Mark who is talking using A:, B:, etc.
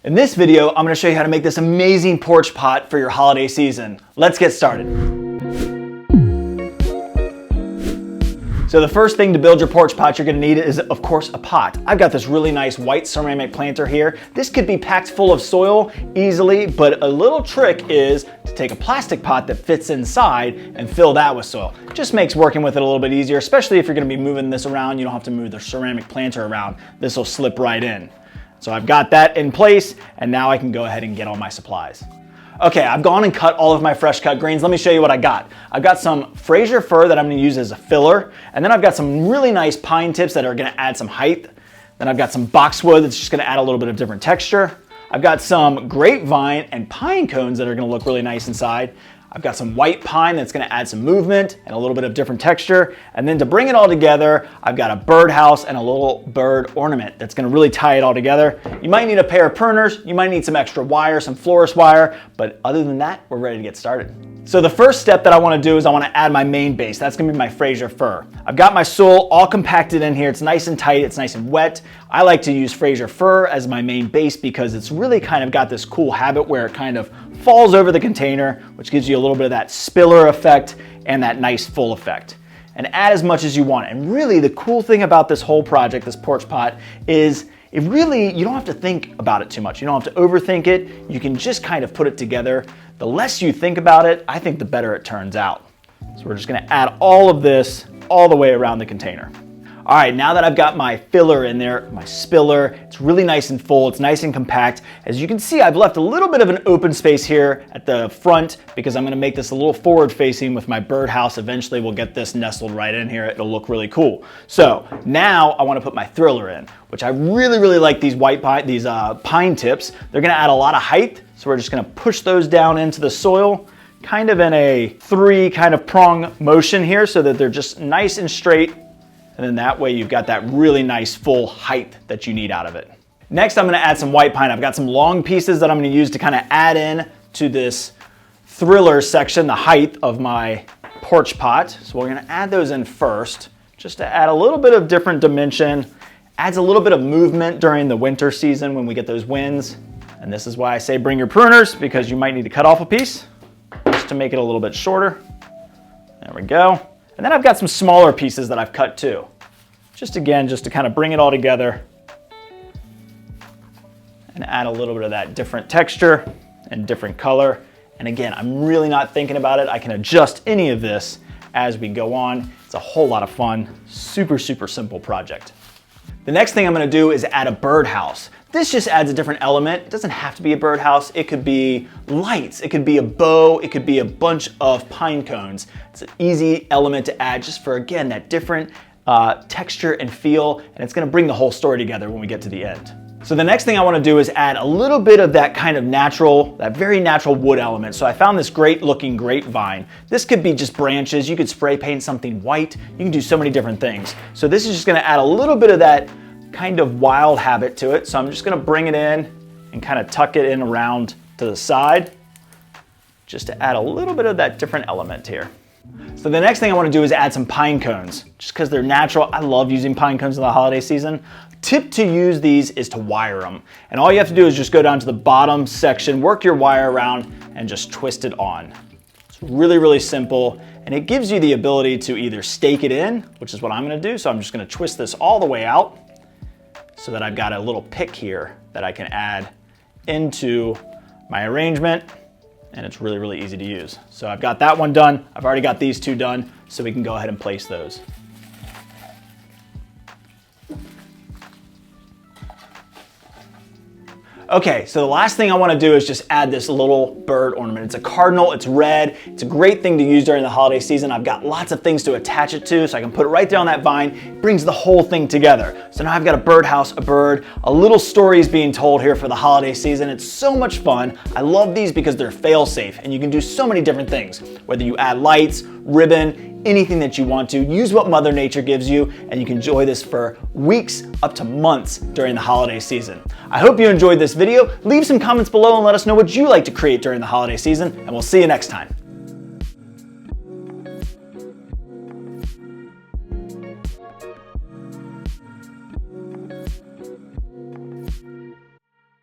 A: In this video, I'm going to show you how to make this amazing porch pot for your holiday season. Let's get started. So the first thing to build your porch pot you're going to need is, of course, a pot. I've got this really nice white ceramic planter here. This could be packed full of soil easily, but a little trick is to take a plastic pot that fits inside and fill that with soil. It just makes working with it a little bit easier, especially if you're going to be moving this around. You don't have to move the ceramic planter around. This will slip right in. So I've got that in place, and now I can go ahead and get all my supplies. Okay, I've gone and cut all of my fresh cut greens. Let me show you what I got. I've got some Fraser fir that I'm gonna use as a filler, and then I've got some really nice pine tips that are gonna add some height. Then I've got some boxwood that's just gonna add a little bit of different texture. I've got some grapevine and pine cones that are gonna look really nice inside. I've got some white pine that's gonna add some movement and a little bit of different texture. And then to bring it all together, I've got a birdhouse and a little bird ornament that's gonna really tie it all together. You might need a pair of pruners, you might need some extra wire, some florist wire, but other than that, we're ready to get started. So the first step that I wanna do is I wanna add my main base. That's gonna be my Fraser fir. I've got my soil all compacted in here. It's nice and tight, it's nice and wet. I like to use Fraser fir as my main base because it's really kind of got this cool habit where it kind of falls over the container, which gives you a little bit of that spiller effect and that nice full effect. And add as much as you want. And really the cool thing about this whole project, this porch pot, is you don't have to think about it too much. You don't have to overthink it. You can just kind of put it together. The less you think about it, I think the better it turns out. So we're just gonna add all of this all the way around the container. All right, now that I've got my filler in there, my spiller, it's really nice and full, it's nice and compact. As you can see, I've left a little bit of an open space here at the front because I'm gonna make this a little forward facing with my birdhouse. Eventually we'll get this nestled right in here. It'll look really cool. So now I wanna put my thriller in, which I really like these pine tips. They're gonna add a lot of height, so we're just gonna push those down into the soil, kind of in a three kind of prong motion here so that they're just nice and straight. And then that way you've got that really nice full height that you need out of it. Next, I'm gonna add some white pine. I've got some long pieces that I'm gonna use to kind of add in to this thriller section, the height of my porch pot. So we're gonna add those in first, just to add a little bit of different dimension. Adds a little bit of movement during the winter season when we get those winds. And this is why I say bring your pruners, because you might need to cut off a piece just to make it a little bit shorter. There we go. And then I've got some smaller pieces that I've cut too. Just to kind of bring it all together and add a little bit of that different texture and different color. And again, I'm really not thinking about it. I can adjust any of this as we go on. It's a whole lot of fun, super simple project. The next thing I'm gonna do is add a birdhouse. This just adds a different element. It doesn't have to be a birdhouse. It could be lights. It could be a bow. It could be a bunch of pine cones. It's an easy element to add just for, again, that different texture and feel, and it's gonna bring the whole story together when we get to the end. So the next thing I wanna do is add a little bit of that kind of natural, that very natural wood element. So I found this great looking grapevine. This could be just branches. You could spray paint something white. You can do so many different things. So this is just gonna add a little bit of that kind of wild habit to it. So I'm just gonna bring it in and kind of tuck it in around to the side, just to add a little bit of that different element here. So the next thing I wanna do is add some pine cones, just because they're natural. I love using pine cones in the holiday season. Tip to use these is to wire them. And all you have to do is just go down to the bottom section, work your wire around, and just twist it on. It's really simple, and it gives you the ability to either stake it in, which is what I'm gonna do. So I'm just gonna twist this all the way out so that I've got a little pick here that I can add into my arrangement, and it's really easy to use. So I've got that one done. I've already got these two done, so we can go ahead and place those. Okay, so the last thing I wanna do is just add this little bird ornament. It's a cardinal, it's red. It's a great thing to use during the holiday season. I've got lots of things to attach it to, so I can put it right there on that vine. It brings the whole thing together. So now I've got a birdhouse, a bird, a little story is being told here for the holiday season. It's so much fun. I love these because they're fail-safe, and you can do so many different things. Whether you add lights, ribbon, anything that you want to. Use what Mother Nature gives you, and you can enjoy this for weeks up to months during the holiday season. I hope you enjoyed this video. Leave some comments below and let us know what you like to create during the holiday season, and we'll see you next time.